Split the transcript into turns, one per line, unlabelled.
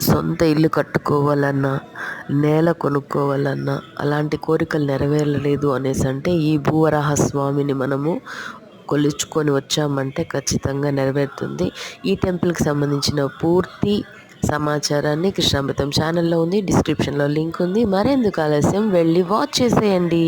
సొంత ఇల్లు కట్టుకోవాలన్నా, నేల కొనుక్కోవాలన్నా అలాంటి కోరికలు నెరవేరలేదు అనేసి అంటే ఈ భూవరాహ స్వామిని మనము కొలుచుకొని వచ్చామంటే ఖచ్చితంగా నెరవేరుతుంది. ఈ టెంపుల్కి సంబంధించిన పూర్తి సమాచారాన్ని కృష్ణామృతం ఛానల్లో ఉంది, డిస్క్రిప్షన్లో లింక్ ఉంది. మరెందుకు ఆలస్యం, వెళ్ళి వాచ్ చేసేయండి.